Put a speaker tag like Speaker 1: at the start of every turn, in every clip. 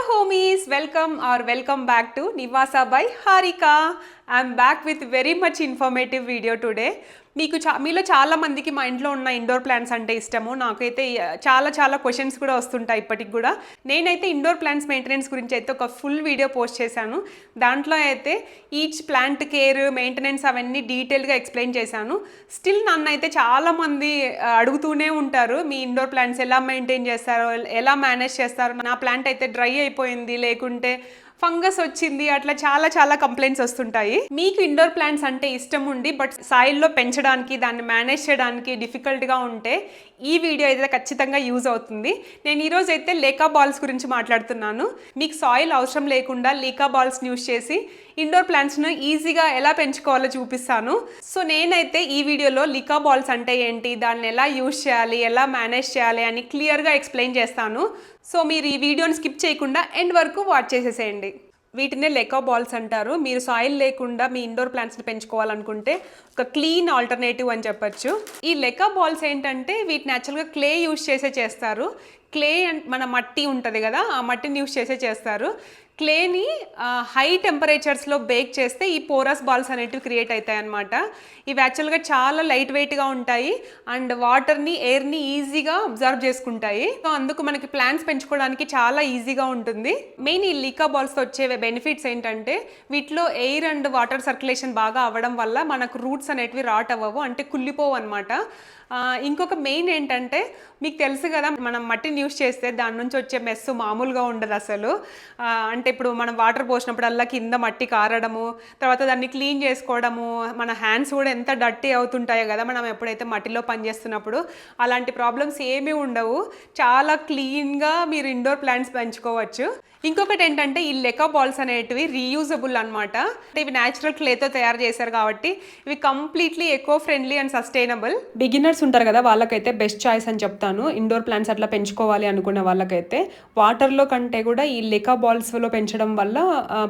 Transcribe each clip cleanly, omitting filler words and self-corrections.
Speaker 1: homies, welcome back to Nivasa by Harika. I'm back with very much informative video today. మీలో చాలా మందికి మా ఇంట్లో ఉన్న ఇండోర్ ప్లాంట్స్ అంటే ఇష్టము. నాకైతే చాలా క్వశ్చన్స్ కూడా వస్తుంటాయి ఇప్పటికి కూడా. నేనైతే ఇండోర్ ప్లాంట్స్ మెయింటెనెన్స్ గురించి అయితే ఒక ఫుల్ వీడియో పోస్ట్ చేశాను. దాంట్లో అయితే ఈచ్ ప్లాంట్ కేర్ మెయింటెనెన్స్ అవన్నీ డీటెయిల్గా ఎక్స్ప్లెయిన్ చేశాను. స్టిల్ నన్ను అయితే చాలామంది అడుగుతూనే ఉంటారు, మీ ఇండోర్ ప్లాంట్స్ ఎలా మెయింటైన్ చేస్తారో, ఎలా మేనేజ్ చేస్తారో. నా ప్లాంట్ అయితే డ్రై అయిపోయింది, లేకుంటే ఫంగస్ వచ్చింది, అట్లా చాలా కంప్లైంట్స్ వస్తుంటాయి. మీకు ఇండోర్ ప్లాంట్స్ అంటే ఇష్టం ఉండి బట్ సాయిల్లో పెంచడానికి, దాన్ని మేనేజ్ చేయడానికి డిఫికల్ట్గా ఉంటే ఈ వీడియో అయితే ఖచ్చితంగా యూజ్ అవుతుంది. నేను ఈరోజు అయితే లేకా బాల్స్ గురించి మాట్లాడుతున్నాను. మీకు సాయిల్ అవసరం లేకుండా లేకా బాల్స్ని యూజ్ చేసి ఇండోర్ ప్లాంట్స్ను ఈజీగా ఎలా పెంచుకోవాలో చూపిస్తాను. సో నేనైతే ఈ వీడియోలో లీకా బాల్స్ అంటే ఏంటి, దాన్ని ఎలా యూజ్ చేయాలి, ఎలా మేనేజ్ చేయాలి అని క్లియర్గా ఎక్స్ప్లెయిన్ చేస్తాను. సో మీరు ఈ వీడియోని స్కిప్ చేయకుండా ఎండ్ వరకు వాచ్ చేసేసేయండి. వీటినే లెకా బాల్స్ అంటారు. మీరు సాయిల్ లేకుండా మీ ఇండోర్ ప్లాంట్స్ని పెంచుకోవాలనుకుంటే ఒక క్లీన్ ఆల్టర్నేటివ్ అని చెప్పొచ్చు. ఈ లెకా బాల్స్ ఏంటంటే వీటిని యాక్చువల్గా క్లే యూజ్ చేస్తారు. క్లే మన మట్టి ఉంటుంది కదా, ఆ మట్టిని యూజ్ చేస్తారు. క్లేని హై టెంపరేచర్స్లో బేక్ చేస్తే ఈ పోరస్ బాల్స్ అనేటివి క్రియేట్ అవుతాయి అన్నమాట. ఇవి యాక్చువల్గా చాలా లైట్ వెయిట్గా ఉంటాయి అండ్ వాటర్ని, ఎయిర్ని ఈజీగా అబ్జర్వ్ చేసుకుంటాయి. సో అందుకు మనకి ప్లాంట్స్ పెంచుకోవడానికి చాలా ఈజీగా ఉంటుంది. మెయిన్ ఈ లీకా బాల్స్తో వచ్చే బెనిఫిట్స్ ఏంటంటే వీటిలో ఎయిర్ అండ్ వాటర్ సర్క్యులేషన్ బాగా అవ్వడం వల్ల మనకు రూట్స్ అనేటివి రాట్ అవ్వవు, అంటే కుళ్ళిపోవు అనమాట. ఇంకొక మెయిన్ ఏంటంటే మీకు తెలుసు కదా, మనం మట్టిని యూజ్ చేస్తే దాని నుంచి వచ్చే మెస్సు మామూలుగా ఉండదు అసలు. అంటే ఇప్పుడు మనం వాటర్ పోసినప్పుడల్లా కింద మట్టి కారడము, తర్వాత దాన్ని క్లీన్ చేసుకోవడము, మన హ్యాండ్స్ కూడా ఎంత డర్టీ అవుతుంటాయో కదా మనం ఎప్పుడైతే మట్టిలో పనిచేస్తున్నప్పుడు. అలాంటి ప్రాబ్లమ్స్ ఏమీ ఉండవు. చాలా క్లీన్గా మీరు ఇండోర్ ప్లాంట్స్ పెంచుకోవచ్చు. ఇంకొకటి ఏంటంటే ఈ లెకా బాల్స్ అనేటివి రీయూజబుల్ అనమాట. అంటే ఇవి న్యాచురల్ క్లేతో తయారు చేశారు కాబట్టి ఇవి completely eco friendly and sustainable. Beginners ఉంటారు కదా, వాళ్ళకైతే బెస్ట్ చాయిస్ అని చెప్తాను. ఇండోర్ ప్లాంట్స్ అట్లా పెంచుకోవాలి అనుకునే వాళ్ళకైతే వాటర్లో కంటే కూడా ఈ లెకా బాల్స్లో పెంచడం వల్ల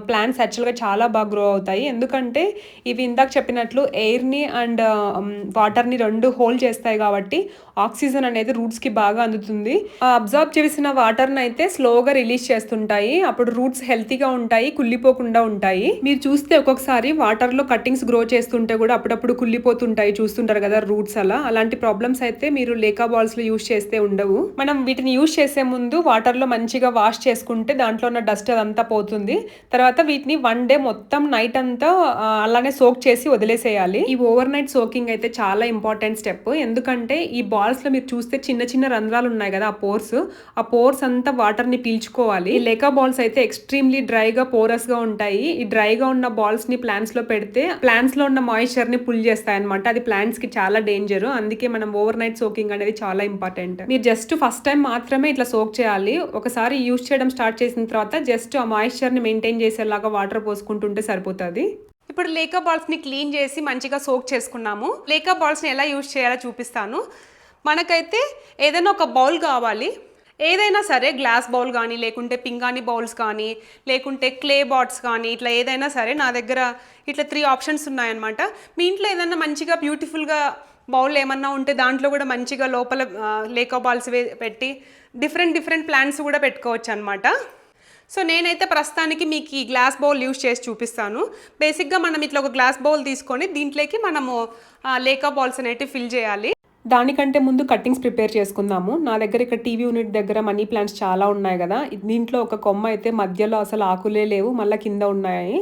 Speaker 1: ప్లాంట్స్ యాక్చువల్గా చాలా బాగా గ్రో అవుతాయి. ఎందుకంటే ఇవి ఇందాక చెప్పినట్లు ఎయిర్ని అండ్ వాటర్ని రెండు హోల్డ్ చేస్తాయి కాబట్టి ఆక్సిజన్ అనేది రూట్స్కి బాగా అందుతుంది. అబ్జర్వ్ చేసిన వాటర్ని అయితే స్లోగా రిలీజ్ చేస్తుంటాయి. అప్పుడు రూట్స్ హెల్తీగా ఉంటాయి, కుళ్ళిపోకుండా ఉంటాయి. మీరు చూస్తే ఒక్కొక్కసారి వాటర్లో కట్టింగ్స్ గ్రో చేస్తుంటే కూడా అప్పుడప్పుడు కుళ్ళిపోతుంటాయి, చూస్తుంటారు కదా రూట్స్. అలాంటి ప్రాబ్లమ్స్ అయితే మీరు లేకా బాల్స్లో యూజ్ చేస్తే ఉండవు. మనం వీటిని యూజ్ చేసే ముందు వాటర్లో మంచిగా వాష్ చేసుకుంటే దాంట్లో ఉన్న డస్ట్ అదంతా పోతుంది. తర్వాత వీటిని వన్ డే మొత్తం నైట్ అంతా అలానే సోక్ చేసి వదిలేసేయాలి. ఈ ఓవర్ నైట్ సోకింగ్ అయితే చాలా ఇంపార్టెంట్ స్టెప్. ఎందుకంటే ఈ బాల్స్లో మీరు చూస్తే చిన్న రంధ్రాలు ఉన్నాయి కదా, ఆ పోర్స్ అంతా వాటర్ని పీల్చుకోవాలి. ఈ లేకా బాల్స్ అయితే ఎక్స్ట్రీమ్లీ డ్రైగా పోరస్గా ఉంటాయి. ఈ డ్రైగా ఉన్న బాల్స్ని ప్లాంట్స్లో పెడితే ప్లాంట్స్లో ఉన్న మాయిశ్చర్ని పుల్ చేస్తాయి అనమాట. అది ప్లాంట్స్కి చాలా డేంజర్. అందుకే మనం ఓవర్ నైట్ సోకింగ్ అనేది చాలా ఇంపార్టెంట్. మీరు జస్ట్ ఫస్ట్ టైం మాత్రమే ఇట్లా సోక్ చేయాలి. ఒకసారి యూజ్ చేయడం స్టార్ట్ చేసిన తర్వాత జస్ట్ ఆ మాయిశ్చర్ని మెయింటైన్ చేసేలాగా వాటర్ పోసుకుంటుంటే సరిపోతుంది. ఇప్పుడు లేకా బాల్స్ని క్లీన్ చేసి మంచిగా సోక్ చేసుకున్నాము. లేకా బాల్స్ని ఎలా యూజ్ చేయాలో చూపిస్తాను. మనకైతే ఏదైనా ఒక బౌల్ కావాలి, ఏదైనా సరే, గ్లాస్ బౌల్ కానీ, లేకుంటే పింగాణి బౌల్స్ కానీ, లేకుంటే క్లే బాట్స్ కానీ, ఇట్లా ఏదైనా సరే. నా దగ్గర ఇట్లా 3 ఆప్షన్స్ ఉన్నాయన్నమాట. మీ ఇంట్లో ఏదైనా మంచిగా బ్యూటిఫుల్గా బౌల్ ఏమన్నా ఉంటే దాంట్లో కూడా మంచిగా లోపల లేకా బాల్స్ పెట్టి డిఫరెంట్ ప్లాంట్స్ కూడా పెట్టుకోవచ్చు అనమాట. సో నేనైతే ప్రస్తుతానికి మీకు ఈ గ్లాస్ బౌల్ యూజ్ చేసి చూపిస్తాను. బేసిక్గా మనం ఇట్లా ఒక గ్లాస్ బౌల్ తీసుకొని దీంట్లోకి మనము లేకా బాల్స్ అనేటివి ఫిల్ చేయాలి. దానికంటే ముందు కట్టింగ్స్ ప్రిపేర్ చేసుకుందాము. నా దగ్గర ఇక్కడ టీవీ యూనిట్ దగ్గర మనీ ప్లాంట్స్ చాలా ఉన్నాయి కదా, దీంట్లో ఒక కొమ్మ అయితే మధ్యలో అసలు ఆకులే లేవు, మళ్ళీ కింద ఉన్నాయి.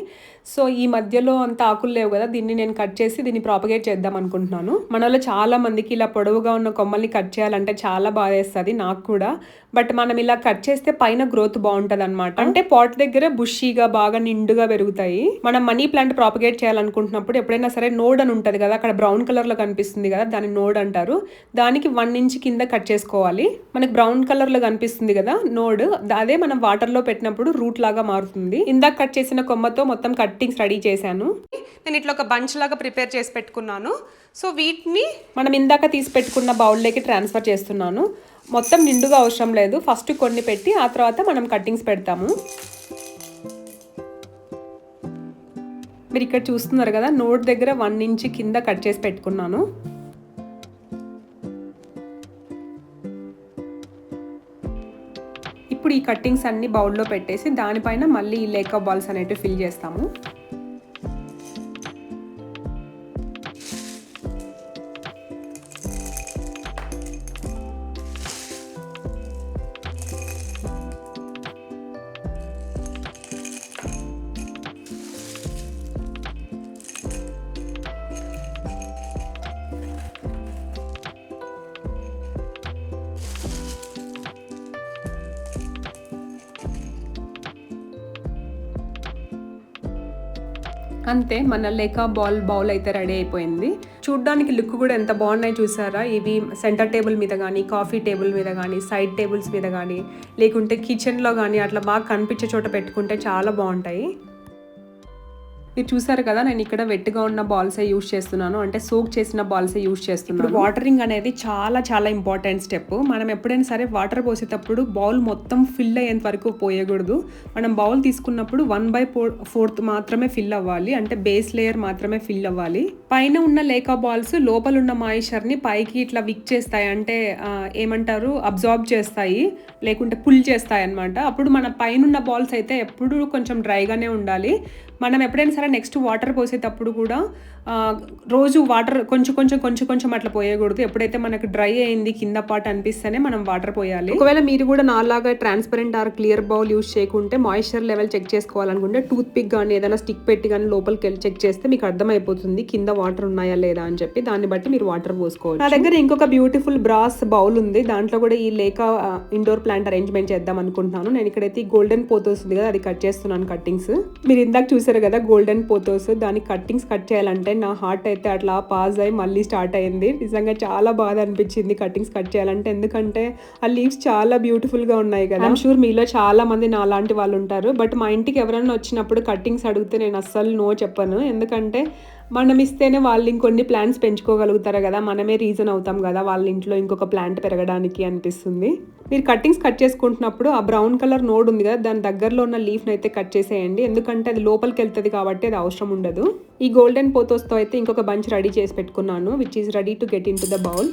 Speaker 1: సో ఈ మధ్యలో అంత ఆకులు లేవు కదా, దీన్ని నేను కట్ చేసి దీన్ని ప్రాపగేట్ చేద్దాం అనుకుంటున్నాను. మనలో చాలా మందికి ఇలా పొడవుగా ఉన్న కొమ్మల్ని కట్ చేయాలంటే చాలా బాధేస్తుంది, నాకు కూడా. బట్ మనం ఇలా కట్ చేస్తే పైన గ్రోత్ బాగుంటుంది అనమాట. అంటే పాట్ దగ్గర బుషీగా బాగా నిండుగా పెరుగుతాయి. మనం మనీ ప్లాంట్ ప్రాపగేట్ చేయాలనుకుంటున్నప్పుడు ఎప్పుడైనా సరే నోడ్ అని ఉంటుంది కదా, అక్కడ బ్రౌన్ కలర్లో కనిపిస్తుంది కదా, దాన్ని నోడ్ అంటారు. దానికి 1 ఇంచ్ కింద కట్ చేసుకోవాలి. మనకి బ్రౌన్ కలర్లో కనిపిస్తుంది కదా నోడ్, అదే మనం వాటర్లో పెట్టినప్పుడు రూట్ లాగా మారుతుంది. ఇందాక కట్ చేసిన కొమ్మతో మొత్తం కట్టింగ్స్ రెడీ చేశాను. నేను ఇట్లా ఒక బంచ్ లాగా ప్రిపేర్ చేసి పెట్టుకున్నాను. సో వీటిని మనం ఇందాక తీసి పెట్టుకున్న బౌల్లోకి ట్రాన్స్ఫర్ చేస్తున్నాను. మొత్తం నిండుగా అవసరం లేదు, ఫస్ట్ కొన్ని పెట్టి ఆ తర్వాత మనం కట్టింగ్స్ పెడతాము. మీరు ఇక్కడ చూస్తున్నారు కదా, నోట్ దగ్గర 1 ఇంచ్ కింద కట్ చేసి పెట్టుకున్నాను. ఇప్పుడు ఇప్పుడు ఈ కట్టింగ్స్ అన్ని బౌల్లో పెట్టేసి దానిపైన మళ్ళీ ఈ లేకా బాల్స్ అనేటివి ఫిల్ చేస్తాము. అంతే, మన లేకా బౌల్ అయితే రెడీ అయిపోయింది. చూడ్డానికి లుక్ కూడా ఎంత బాగున్నాయి చూసారా. ఇవి సెంటర్ టేబుల్ మీద కానీ, కాఫీ టేబుల్ మీద కానీ, సైడ్ టేబుల్స్ మీద కానీ, లేకుంటే కిచెన్లో కానీ అట్లా బాగా కనిపించే చోట పెట్టుకుంటే చాలా బాగుంటాయి. మీరు చూసారు కదా, నేను ఇక్కడ వెట్గా ఉన్న బాల్సే యూజ్ చేస్తున్నాను, అంటే సోక్ చేసిన బాల్సే యూజ్ చేస్తున్నాను. వాటరింగ్ అనేది చాలా చాలా ఇంపార్టెంట్ స్టెప్. మనం ఎప్పుడైనా సరే వాటర్ పోసేటప్పుడు బౌల్ మొత్తం ఫిల్ అయ్యేంత వరకు పోయకూడదు. మనం బౌల్ తీసుకున్నప్పుడు 1/4 మాత్రమే ఫిల్ అవ్వాలి, అంటే బేస్ లేయర్ మాత్రమే ఫిల్ అవ్వాలి. పైన ఉన్న లేకా బాల్స్ లోపల ఉన్న మాయిశ్చర్ని పైకి ఇట్లా విక్ చేస్తాయి, అంటే ఏమంటారు, అబ్జార్బ్ చేస్తాయి, లేకుంటే పుల్ చేస్తాయి అనమాట. అప్పుడు మన పైన బాల్స్ అయితే ఎప్పుడు కొంచెం డ్రైగానే ఉండాలి. మనం ఎప్పుడైనా సరే నెక్స్ట్ వాటర్ పోసేటప్పుడు కూడా రోజు వాటర్ కొంచెం అట్లా పోయకూడదు. ఎప్పుడైతే మనకు డ్రై అయింది కింద పార్ట్ అనిపిస్తేనే మనం వాటర్ పోయాలి. ఒకవేళ మీరు కూడా నాలాగా transparent or clear bowl use చేయకుంటే మాయిశ్చర్ లెవెల్ చెక్ చేసుకోవాలనుకుంటే టూత్ పిక్ కానీ ఏదైనా స్టిక్ పెట్టి కానీ లోపలికి వెళ్ళి చెక్ చేస్తే మీకు అర్థమైపోతుంది కింద వాటర్ ఉన్నాయా లేదా అని చెప్పి. దాన్ని బట్టి మీరు వాటర్ పోసుకోవచ్చు. నా దగ్గర ఇంకొక బ్యూటిఫుల్ బ్రాస్ బౌల్ ఉంది, దాంట్లో కూడా ఈ లేకా ఇండోర్ ప్లాంట్ అరేంజ్మెంట్ చేద్దాం అనుకుంటున్నాను. నేను ఇక్కడైతే గోల్డెన్ పోతోస్ ఉంది కదా, అది కట్ చేస్తున్నాను కట్టింగ్స్. మీరు ఇందాక చూసారు కదా గోల్డెన్ పోతోస్, దానికి కట్టింగ్స్ కట్ చేయాలంటే నా హార్ట్ అయితే అట్లా పాజ్ అయ్యి మళ్ళీ స్టార్ట్ అయింది. నిజంగా చాలా బాధ అనిపించింది కట్టింగ్స్ కట్ చేయాలంటే, ఎందుకంటే ఆ లీవ్స్ చాలా బ్యూటిఫుల్ గా ఉన్నాయి కదా. ఐమ్ షూర్ మీలో చాలా మంది నా లాంటి వాళ్ళు ఉంటారు. బట్ మా ఇంటికి ఎవరైనా వచ్చినప్పుడు కట్టింగ్స్ అడిగితే నేను అస్సలు నో చెప్పను, ఎందుకంటే మనం ఇస్తేనే వాళ్ళు ఇంకొన్ని ప్లాంట్స్ పెంచుకోగలుగుతారు కదా, మనమే రీజన్ అవుతాం కదా వాళ్ళ ఇంట్లో ఇంకొక ప్లాంట్ పెరగడానికి అనిపిస్తుంది. మీరు కట్టింగ్స్ కట్ చేసుకుంటున్నప్పుడు ఆ బ్రౌన్ కలర్ నోడ్ ఉంది కదా, దాని దగ్గరలో ఉన్న లీఫ్ని అయితే కట్ చేసేయండి, ఎందుకంటే అది లోపలికి వెళ్తుంది కాబట్టి అది అవసరం ఉండదు. ఈ గోల్డెన్ పోతోస్తో అయితే ఇంకొక బంచ్ రెడీ చేసి పెట్టుకున్నాను, which is ready to get in to the bowl.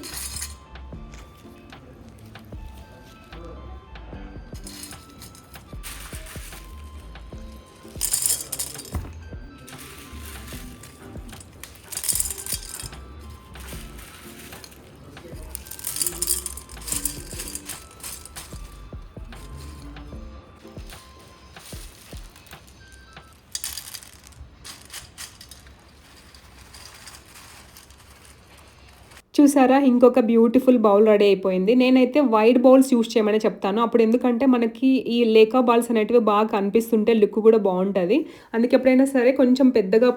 Speaker 1: చూసారా, ఇంకొక బ్యూటిఫుల్ బౌల్ రెడీ అయిపోయింది. నేనైతే వైడ్ బౌల్స్ యూజ్ చేయమని చెప్తాను అప్పుడు, ఎందుకంటే మనకి ఈ లేకా బాల్స్ అనేటివి బాగా కనిపిస్తుంటే లుక్ కూడా బాగుంటుంది. అందుకే ఎప్పుడైనా సరే కొంచెం పెద్దగా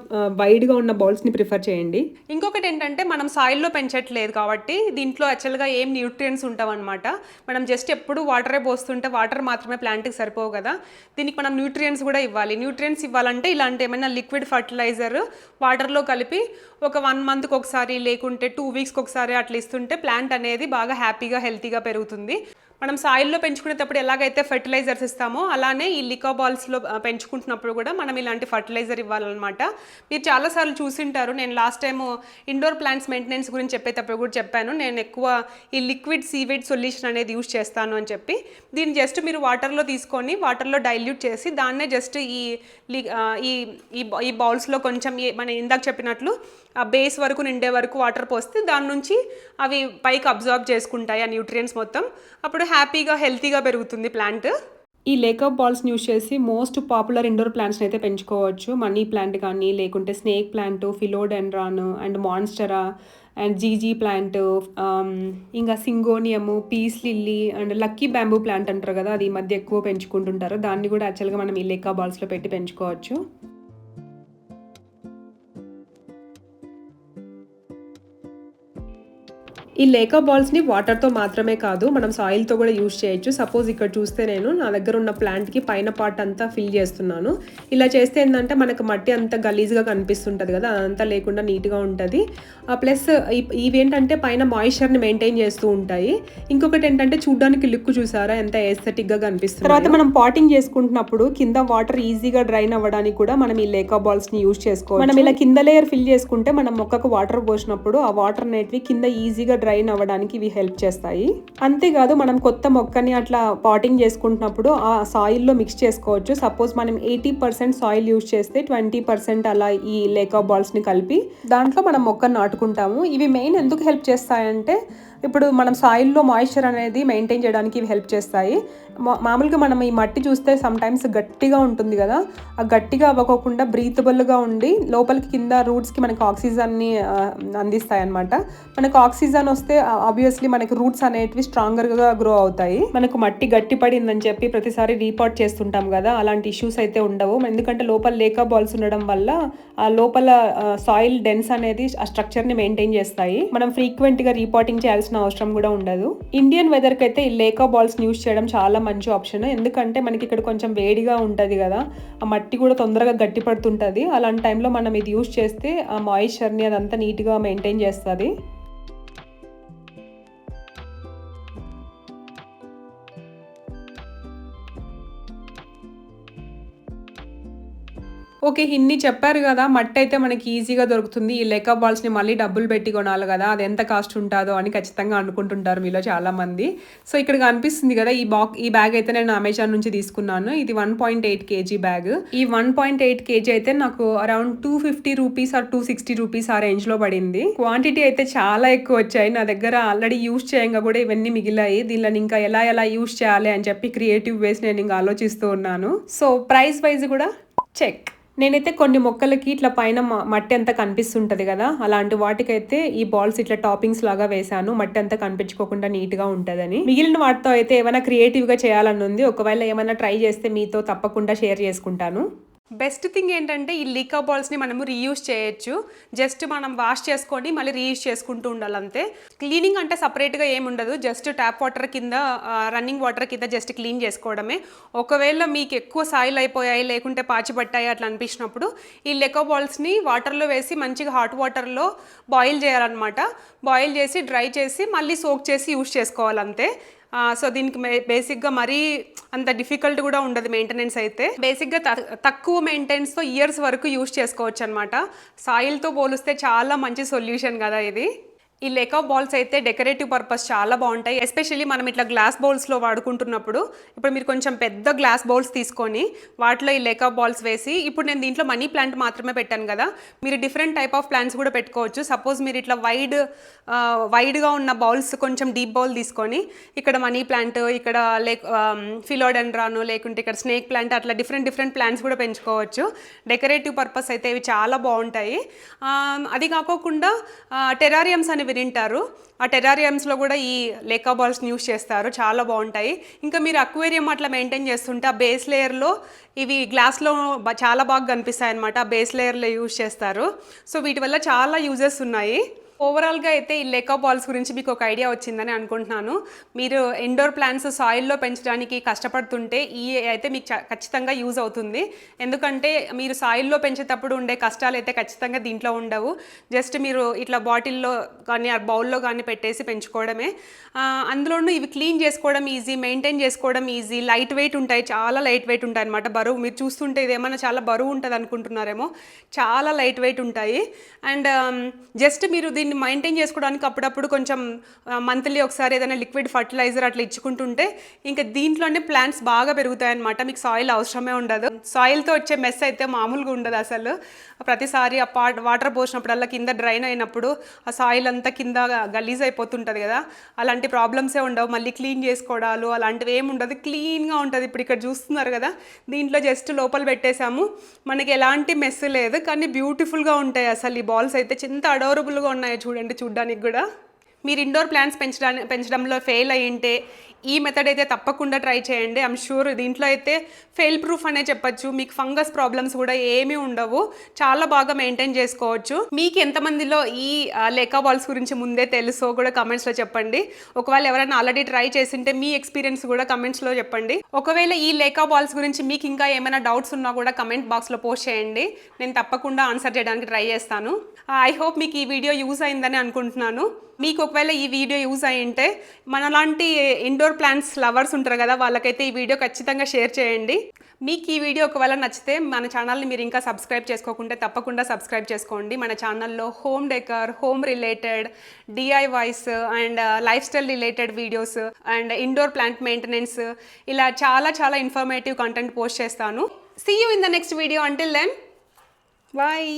Speaker 1: వైడ్గా ఉన్న బౌల్స్ని ప్రిఫర్ చేయండి. ఇంకొకటి ఏంటంటే మనం సాయిల్లో పెంచట్లేదు కాబట్టి దీంట్లో యాక్చువల్గా ఏం న్యూట్రియంట్స్ ఉంటావన్నమాట. మనం జస్ట్ ఎప్పుడు వాటరే పోస్తుంటే వాటర్ మాత్రమే ప్లాంట్కి సరిపోవు కదా, దీనికి మనం న్యూట్రియంట్స్ కూడా ఇవ్వాలి. న్యూట్రియంట్స్ ఇవ్వాలంటే ఇలాంటి ఏమైనా లిక్విడ్ ఫర్టిలైజర్ వాటర్లో కలిపి ఒక 1 మంత్కి ఒకసారి లేకుంటే 2 వీక్స్కి ఒకసారి అట్లా ఇస్తుంటే ప్లాంట్ అనేది బాగా హ్యాపీగా హెల్తీగా పెరుగుతుంది. మనం సాయిల్లో పెంచుకునేటప్పుడు ఎలాగైతే ఫర్టిలైజర్స్ ఇస్తామో అలానే ఈ లికా బాల్స్లో పెంచుకుంటున్నప్పుడు కూడా మనం ఇలాంటి ఫర్టిలైజర్ ఇవ్వాలన్నమాట. మీరు చాలాసార్లు చూసింటారు, నేను last time indoor plants maintenance గురించి చెప్పేటప్పుడు కూడా చెప్పాను, నేను ఎక్కువ ఈ లిక్విడ్ సీవేడ్ సొల్యూషన్ అనేది యూజ్ చేస్తాను అని చెప్పి. దీన్ని జస్ట్ మీరు వాటర్లో తీసుకొని వాటర్లో డైల్యూట్ చేసి దాన్నే జస్ట్ ఈ బౌల్స్లో కొంచెం మనం ఇందాక చెప్పినట్లు ఆ బేస్ వరకు నిండే వరకు వాటర్ పోస్తే దాని నుంచి అవి పైకి అబ్జార్బ్ చేసుకుంటాయి ఆ న్యూట్రియంట్స్ మొత్తం. అప్పుడు హ్యాపీగా హెల్తీగా పెరుగుతుంది ప్లాంట్. ఈ లేకా బాల్స్ని యూజ్ చేసి మోస్ట్ పాపులర్ ఇండోర్ ప్లాంట్స్ని అయితే పెంచుకోవచ్చు. మనీ ప్లాంట్ కానీ, లేకుంటే snake plant, philodendron and monstera and జీజీ ప్లాంట్, ఇంకా syngonium, peace lily and lucky bamboo plant అంటారు కదా, అది ఈ మధ్య ఎక్కువ పెంచుకుంటుంటారు. దాన్ని కూడా యాక్చువల్గా మనం ఈ లేకా బాల్స్లో పెట్టి పెంచుకోవచ్చు. ఈ లేకా బాల్స్ని వాటర్తో మాత్రమే కాదు మనం సాయిల్తో కూడా యూజ్ చేయొచ్చు. సపోజ్ ఇక్కడ చూస్తే నేను నా దగ్గర ఉన్న ప్లాంట్కి పైన పార్ట్ అంతా ఫిల్ చేస్తున్నాను. ఇలా చేస్తే ఏంటంటే మనకు మట్టి అంతా గలీజ్గా కనిపిస్తుంటుంది కదా, అదంతా లేకుండా నీట్గా ఉంటుంది. ప్లస్ ఇవేంటంటే పైన మాయిశ్చర్ని మెయింటైన్ చేస్తూ ఉంటాయి. ఇంకొకటి ఏంటంటే చూడడానికి లుక్ చూసారా ఎంత ఎస్థెటిక్గా కనిపిస్తుంది. తర్వాత మనం పాటింగ్ చేసుకుంటున్నప్పుడు కింద వాటర్ ఈజీగా డ్రైన్ అవ్వడానికి కూడా మనం ఈ లేకా బాల్స్ని యూజ్ చేసుకోవచ్చు. మనం ఇలా కింద లేయర్ ఫిల్ చేసుకుంటే మనం మొక్కకు వాటర్ పోసినప్పుడు ఆ వాటర్ అనేటివి కింద ఈజీగా డ్రైన్ అవ్వడానికి ఇవి హెల్ప్ చేస్తాయి. అంతేకాదు మనం కొత్త మొక్కని అట్లా పాటింగ్ చేసుకుంటున్నప్పుడు ఆ సాయిల్లో మిక్స్ చేసుకోవచ్చు. సపోజ్ మనం 80% సాయిల్ యూజ్ చేస్తే 20% అలా ఈ లేకా బాల్స్ని కలిపి దాంట్లో మనం మొక్కను నాటుకుంటాము. ఇవి మెయిన్ ఎందుకు హెల్ప్ చేస్తాయంటే ఇప్పుడు మనం సాయిల్లో మాయిశ్చర్ అనేది మెయింటైన్ చేయడానికి ఇవి హెల్ప్ చేస్తాయి. మామూలుగా మనం ఈ మట్టి చూస్తే సమ్ టైమ్స్ గట్టిగా ఉంటుంది కదా, ఆ గట్టిగా అవ్వకోకుండా బ్రీతబుల్గా ఉండి లోపలికి కింద రూట్స్కి మనకి ఆక్సిజన్ని అందిస్తాయి అనమాట. మనకు ఆక్సిజన్ వస్తే ఆబ్వియస్లీ మనకి రూట్స్ అనేటివి స్ట్రాంగర్గా గ్రో అవుతాయి. మనకు మట్టి గట్టి పడిందని చెప్పి ప్రతిసారి రీపాట్ చేస్తుంటాం కదా, అలాంటి ఇష్యూస్ అయితే ఉండవు. ఎందుకంటే లోపల లేకా బాల్స్ ఉండడం వల్ల ఆ లోపల సాయిల్ డెన్స్ అనేది ఆ స్ట్రక్చర్ని మెయింటైన్ చేస్తాయి. మనం ఫ్రీక్వెంట్గా రీపాటింగ్ చేయాల్సిన అవసరం కూడా ఉండదు. ఇండియన్ వెదర్కి అయితే ఈ లేకా బాల్స్ యూస్ చేయడం చాలా మంచి ఆప్షన్. ఎందుకంటే మనకి ఇక్కడ కొంచెం వేడిగా ఉంటుంది కదా, ఆ మట్టి కూడా తొందరగా గట్టి పడుతుంటుంది. అలాంటి టైంలో మనం ఇది యూస్ చేస్తే ఆ మాయిశ్చర్ని అదంతా నీట్గా మెయింటైన్ చేస్తుంది. ఓకే, ఇన్ని చెప్పారు కదా, మట్టి అయితే మనకి ఈజీగా దొరుకుతుంది. ఈ లేకా బాల్స్ని మళ్ళీ డబ్బులు పెట్టి కొనాలి కదా, అది ఎంత కాస్ట్ ఉంటుందో అని ఖచ్చితంగా అనుకుంటుంటారు మీలో చాలామంది. సో ఇక్కడ కనిపిస్తుంది కదా ఈ బ్యాగ్ అయితే నేను అమెజాన్ నుంచి తీసుకున్నాను. ఇది 1.8 kg బ్యాగ్. ఈ 1.8 kg అయితే నాకు అరౌండ్ 250 రూపీస్ ఆర్ 260 రూపీస్ ఆ రేంజ్లో పడింది. క్వాంటిటీ అయితే చాలా ఎక్కువ వచ్చాయి. నా దగ్గర ఆల్రెడీ యూస్ చేయంగా కూడా ఇవన్నీ మిగిలాయి. దీనిని ఇంకా ఎలా యూస్ చేయాలి అని చెప్పి క్రియేటివ్ వేస్ నేను ఇంకా ఆలోచిస్తూ ఉన్నాను. సో ప్రైస్ వైజ్ కూడా చెక్. నేనైతే కొన్ని మొక్కలకి ఇట్లా పైన మట్టి అంతా కనిపిస్తుంటుంది కదా, అలాంటి వాటికైతే ఈ బాల్స్ ఇట్లా టాపింగ్స్ లాగా వేసాను, మట్టి అంతా కనిపించుకోకుండా నీట్గా ఉంటుందని. మిగిలిన వాటితో అయితే ఏమైనా క్రియేటివ్గా చేయాలని ఉంది. ఒకవేళ ఏమైనా ట్రై చేస్తే మీతో తప్పకుండా షేర్ చేసుకుంటాను. బెస్ట్ థింగ్ ఏంటంటే ఈ లేకా బాల్స్ని మనము రీయూజ్ చేయొచ్చు. జస్ట్ మనం వాష్ చేసుకొని మళ్ళీ రీయూజ్ చేసుకుంటూ ఉండాలంతే. క్లీనింగ్ అంటే సపరేట్గా ఏమి ఉండదు, జస్ట్ ట్యాప్ వాటర్ కింద రన్నింగ్ వాటర్ కింద జస్ట్ క్లీన్ చేసుకోవడమే. ఒకవేళ మీకు ఎక్కువ సాయిల్ అయిపోయాయి లేకుంటే పాచి పట్టాయి అట్లా అనిపించినప్పుడు ఈ లేకా బాల్స్ని వాటర్లో వేసి మంచిగా హాట్ వాటర్లో బాయిల్ చేయాలన్నమాట. బాయిల్ చేసి డ్రై చేసి మళ్ళీ సోక్ చేసి యూజ్ చేసుకోవాలంతే. సో దీనికి బేసిక్గా మరీ అంత డిఫికల్ట్ కూడా ఉండదు మెయింటెనెన్స్ అయితే. బేసిక్గా తక్కువ మెయింటెనెన్స్తో ఇయర్స్ వరకు యూజ్ చేసుకోవచ్చు అనమాట. సాయిల్తో పోలిస్తే చాలా మంచి సొల్యూషన్ కదా ఇది. ఈ లేకా బాల్స్ అయితే డెకరేటివ్ పర్పస్ చాలా బాగుంటాయి. ఎస్పెషల్లీ మనం ఇట్లా గ్లాస్ బౌల్స్లో వాడుకుంటున్నప్పుడు ఇప్పుడు మీరు కొంచెం పెద్ద గ్లాస్ బౌల్స్ తీసుకొని వాటిలో ఈ లేకా బాల్స్ వేసి, ఇప్పుడు నేను దీంట్లో మనీ ప్లాంట్ మాత్రమే పెట్టాను కదా, మీరు డిఫరెంట్ టైప్ ఆఫ్ ప్లాంట్స్ కూడా పెట్టుకోవచ్చు. సపోజ్ మీరు ఇట్లా వైడ్గా ఉన్న బౌల్స్ కొంచెం డీప్ బౌల్ తీసుకొని ఇక్కడ మనీ ప్లాంట్, ఇక్కడ ఫిలోడెండ్రాను లేకుంటే ఇక్కడ స్నేక్ ప్లాంట్, అట్లా డిఫరెంట్ ప్లాంట్స్ కూడా పెంచుకోవచ్చు. డెకరేటివ్ పర్పస్ అయితే ఇవి చాలా బాగుంటాయి. అది కాకోకుండా టెరారియంస్ అని వింటారు, ఆ టెరారియంస్లో కూడా ఈ లేకా బాల్స్ని యూస్ చేస్తారు, చాలా బాగుంటాయి. ఇంకా మీరు అక్వేరియం అట్లా మెయింటైన్ చేస్తుంటే ఆ బేస్ లేయర్లో ఇవి గ్లాస్లో చాలా బాగా కనిపిస్తాయి అన్నమాట. ఆ బేస్ లేయర్లో యూస్ చేస్తారు. సో వీటి వల్ల చాలా యూజెస్ ఉన్నాయి. ఓవరాల్గా అయితే ఈ లేకా బాల్స్ గురించి మీకు ఒక ఐడియా వచ్చిందని అనుకుంటున్నాను. మీరు ఇండోర్ ప్లాంట్స్ సాయిల్లో పెంచడానికి కష్టపడుతుంటే ఈ అయితే మీకు ఖచ్చితంగా యూజ్ అవుతుంది. ఎందుకంటే మీరు సాయిల్లో పెంచేటప్పుడు ఉండే కష్టాలు అయితే ఖచ్చితంగా దీంట్లో ఉండవు. జస్ట్ మీరు ఇట్లా బాటిల్లో కానీ బౌల్లో కానీ పెట్టేసి పెంచుకోవడమే. అందులోనూ ఇవి క్లీన్ చేసుకోవడం ఈజీ, మెయింటైన్ చేసుకోవడం ఈజీ, లైట్ వెయిట్ ఉంటాయి, చాలా లైట్ వెయిట్ ఉంటాయి అనమాట. బరువు మీరు చూస్తుంటే ఇదేమన్నా చాలా బరువు ఉంటుంది అనుకుంటున్నారేమో, చాలా లైట్ వెయిట్ ఉంటాయి. అండ్ జస్ట్ మీరు దీన్ని మెయింటైన్ చేసుకోవడానికి అప్పుడప్పుడు కొంచెం మంత్లీ ఒకసారి ఏదైనా లిక్విడ్ ఫర్టిలైజర్ అట్లా ఇచ్చుకుంటుంటే ఇంకా దీంట్లోనే ప్లాంట్స్ బాగా పెరుగుతాయి అనమాట. మీకు సాయిల్ అవసరమే ఉండదు. సాయిల్తో వచ్చే మెస్ అయితే మామూలుగా ఉండదు అసలు. ప్రతిసారి ఆ వాటర్ పోసినప్పుడల్లా కింద డ్రైన్ అయినప్పుడు ఆ సాయిల్ అంతా కింద గలీజ్ అయిపోతుంటుంది కదా, అలాంటి ప్రాబ్లమ్సే ఉండవు. మళ్ళీ క్లీన్ చేసుకోవడాలు అలాంటివి ఏమి ఉండదు, క్లీన్గా ఉంటుంది. ఇప్పుడు ఇక్కడ చూస్తున్నారు కదా, దీంట్లో జస్ట్ లోపల పెట్టేశాము, మనకి ఎలాంటి మెస్ లేదు, కానీ బ్యూటిఫుల్గా ఉంటాయి అసలు. ఈ బాల్స్ అయితే ఎంత అడోరబుల్గా ఉన్నాయి చూడండి, చూడ్డానికి కూడా. మీరు ఇండోర్ ప్లాంట్స్ పెంచడంలో ఫెయిల్ అయ్యింటే ఈ మెథడ్ అయితే తప్పకుండా ట్రై చేయండి. ఐమ్ షూర్ దీంట్లో అయితే ఫెయిల్ ప్రూఫ్ అనే చెప్పచ్చు. మీకు ఫంగస్ ప్రాబ్లమ్స్ కూడా ఏమీ ఉండవు, చాలా బాగా మెయింటైన్ చేసుకోవచ్చు. మీకు ఎంతమందిలో ఈ లేకా బాల్స్ గురించి ముందే తెలుసో కూడా కమెంట్స్లో చెప్పండి. ఒకవేళ ఎవరైనా ఆల్రెడీ ట్రై చేసింటే మీ ఎక్స్పీరియన్స్ కూడా కమెంట్స్లో చెప్పండి. ఒకవేళ ఈ లేకా బాల్స్ గురించి మీకు ఇంకా ఏమైనా డౌట్స్ ఉన్నా కూడా కమెంట్ బాక్స్లో పోస్ట్ చేయండి, నేను తప్పకుండా ఆన్సర్ చేయడానికి ట్రై చేస్తాను. ఐ హోప్ మీకు ఈ వీడియో యూజ్ అయిందని అనుకుంటున్నాను. మీకు ఒకవేళ ఈ వీడియో యూజ్ అయ్యింటే మనలాంటి ఇండోర్ ఇండోర్ ప్లాంట్స్ లవర్స్ ఉంటారు కదా, వాళ్ళకైతే ఈ వీడియో ఖచ్చితంగా షేర్ చేయండి. మీకు ఈ వీడియో ఒకవేళ నచ్చితే మన ఛానల్ని మీరు ఇంకా సబ్స్క్రైబ్ చేసుకోకుంటే తప్పకుండా సబ్స్క్రైబ్ చేసుకోండి. మన ఛానల్లో home decor, home related, DIYs and lifestyle related videos and indoor plant maintenance ఇలా చాలా ఇన్ఫర్మేటివ్ కంటెంట్ పోస్ట్ చేస్తాను. See you in the next video. Until then, bye.